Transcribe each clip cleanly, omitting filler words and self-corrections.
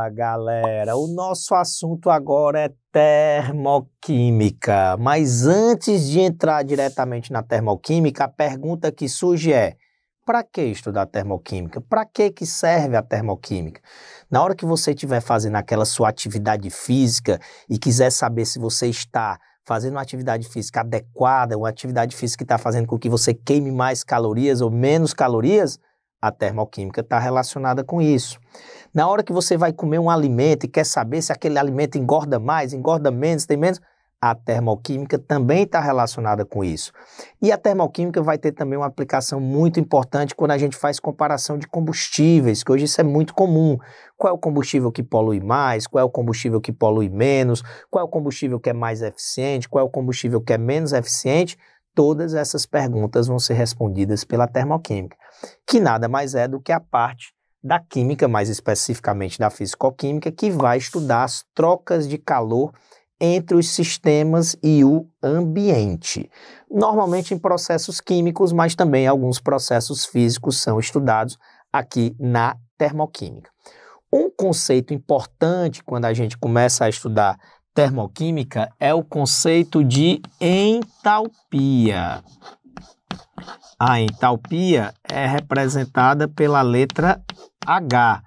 Fala, galera! O nosso assunto agora é termoquímica. Mas antes de entrar diretamente na termoquímica, a pergunta que surge é: para que estudar termoquímica? Para que serve a termoquímica? Na hora que você estiver fazendo aquela sua atividade física e quiser saber se você está fazendo uma atividade física adequada, uma atividade física que está fazendo com que você queime mais calorias ou menos calorias, a termoquímica está relacionada com isso. Na hora que você vai comer um alimento e quer saber se aquele alimento engorda mais, engorda menos, tem menos, a termoquímica também está relacionada com isso. E a termoquímica vai ter também uma aplicação muito importante quando a gente faz comparação de combustíveis, que hoje isso é muito comum. Qual é o combustível que polui mais, qual é o combustível que polui menos, qual é o combustível que é mais eficiente, qual é o combustível que é menos eficiente. Todas essas perguntas vão ser respondidas pela termoquímica, que nada mais é do que a parte da química, mais especificamente da fisicoquímica, que vai estudar as trocas de calor entre os sistemas e o ambiente. Normalmente em processos químicos, mas também alguns processos físicos são estudados aqui na termoquímica. Um conceito importante quando a gente começa a estudar termoquímica é o conceito de entalpia. A entalpia é representada pela letra H.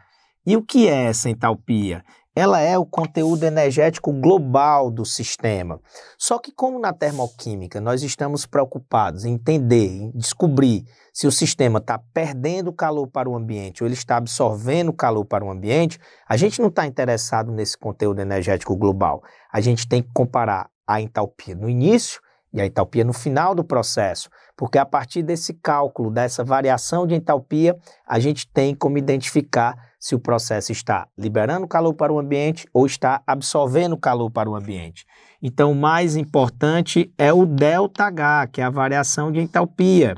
E o que é essa entalpia? Ela é o conteúdo energético global do sistema. Só que como na termoquímica nós estamos preocupados em entender, em descobrir se o sistema está perdendo calor para o ambiente ou ele está absorvendo calor para o ambiente, a gente não está interessado nesse conteúdo energético global. A gente tem que comparar a entalpia no início e a entalpia no final do processo, porque a partir desse cálculo, dessa variação de entalpia, a gente tem como identificar se o processo está liberando calor para o ambiente ou está absorvendo calor para o ambiente. Então, o mais importante é o ΔH, que é a variação de entalpia,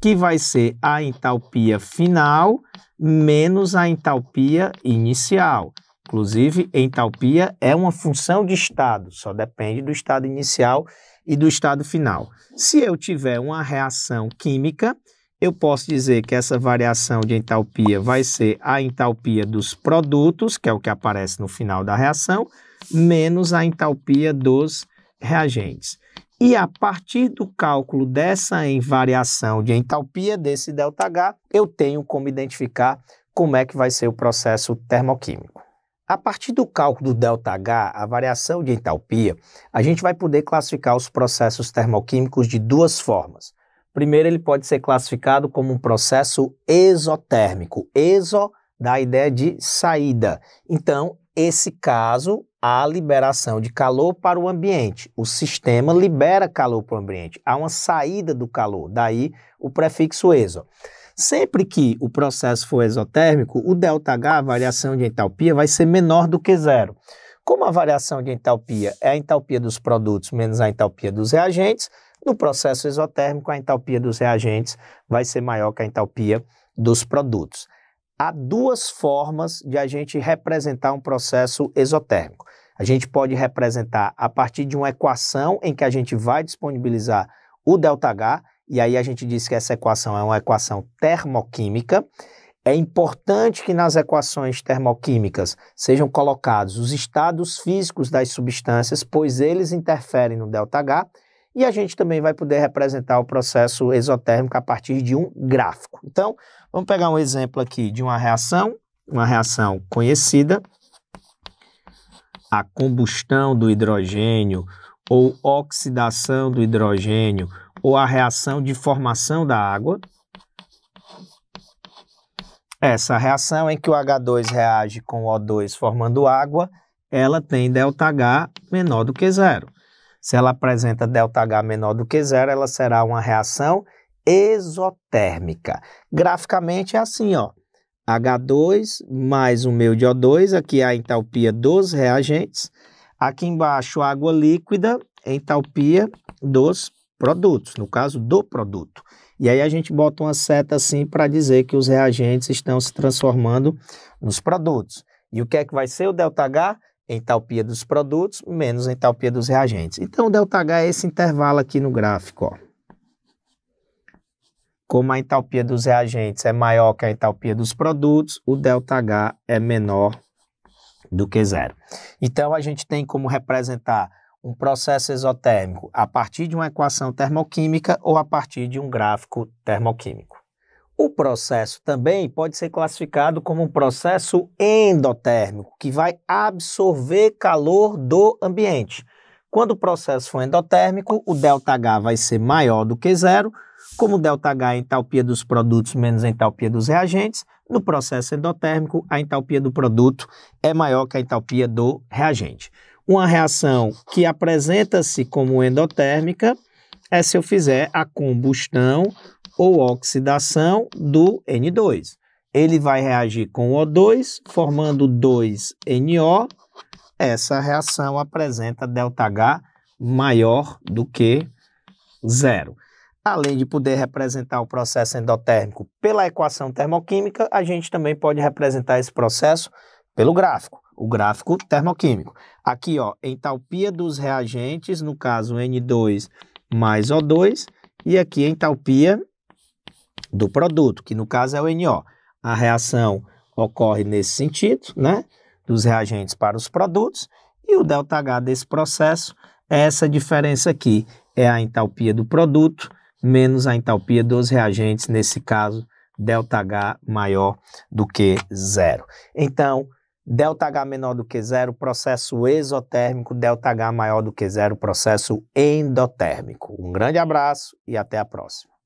que vai ser a entalpia final menos a entalpia inicial. Inclusive, entalpia é uma função de estado, só depende do estado inicial e do estado final. Se eu tiver uma reação química, eu posso dizer que essa variação de entalpia vai ser a entalpia dos produtos, que é o que aparece no final da reação, menos a entalpia dos reagentes. E a partir do cálculo dessa variação de entalpia, desse ΔH, eu tenho como identificar como é que vai ser o processo termoquímico. A partir do cálculo do ΔH, a variação de entalpia, a gente vai poder classificar os processos termoquímicos de duas formas. Primeiro, ele pode ser classificado como um processo exotérmico. Exo dá a ideia de saída. Então, esse caso, há liberação de calor para o ambiente. O sistema libera calor para o ambiente. Há uma saída do calor, daí o prefixo exo. Sempre que o processo for exotérmico, o ΔH, a variação de entalpia, vai ser menor do que zero. Como a variação de entalpia é a entalpia dos produtos menos a entalpia dos reagentes, no processo exotérmico, a entalpia dos reagentes vai ser maior que a entalpia dos produtos. Há duas formas de a gente representar um processo exotérmico. A gente pode representar a partir de uma equação em que a gente vai disponibilizar o ΔH, e aí a gente diz que essa equação é uma equação termoquímica. É importante que nas equações termoquímicas sejam colocados os estados físicos das substâncias, pois eles interferem no ΔH, e a gente também vai poder representar o processo exotérmico a partir de um gráfico. Então, vamos pegar um exemplo aqui de uma reação conhecida, a combustão do hidrogênio, ou oxidação do hidrogênio, ou a reação de formação da água. Essa reação em que o H2 reage com o O2 formando água, ela tem ΔH menor do que zero. Se ela apresenta ΔH menor do que zero, ela será uma reação exotérmica. Graficamente é assim, ó. H2 mais o meu de O2, aqui é a entalpia dos reagentes. Aqui embaixo, água líquida, entalpia dos produtos, no caso do produto. E aí a gente bota uma seta assim para dizer que os reagentes estão se transformando nos produtos. E o que é que vai ser o ΔH? Entalpia dos produtos menos entalpia dos reagentes. Então, o ΔH é esse intervalo aqui no gráfico, ó. Como a entalpia dos reagentes é maior que a entalpia dos produtos, o ΔH é menor do que zero. Então, a gente tem como representar um processo exotérmico a partir de uma equação termoquímica ou a partir de um gráfico termoquímico. O processo também pode ser classificado como um processo endotérmico, que vai absorver calor do ambiente. Quando o processo for endotérmico, o ΔH vai ser maior do que zero. Como ΔH é a entalpia dos produtos menos a entalpia dos reagentes, no processo endotérmico, a entalpia do produto é maior que a entalpia do reagente. Uma reação que apresenta-se como endotérmica é se eu fizer a combustão ou oxidação do N2. Ele vai reagir com o O2, formando 2NO. Essa reação apresenta ΔH maior do que zero. Além de poder representar o processo endotérmico pela equação termoquímica, a gente também pode representar esse processo pelo gráfico, o gráfico termoquímico. Aqui, ó, entalpia dos reagentes, no caso N2 mais O2, e aqui a entalpia do produto, que no caso é o NO. A reação ocorre nesse sentido, né? Dos reagentes para os produtos, e o ΔH desse processo é essa diferença aqui, é a entalpia do produto menos a entalpia dos reagentes, nesse caso, ΔH maior do que zero. Então, ΔH menor do que zero, processo exotérmico, ΔH maior do que zero, processo endotérmico. Um grande abraço e até a próxima.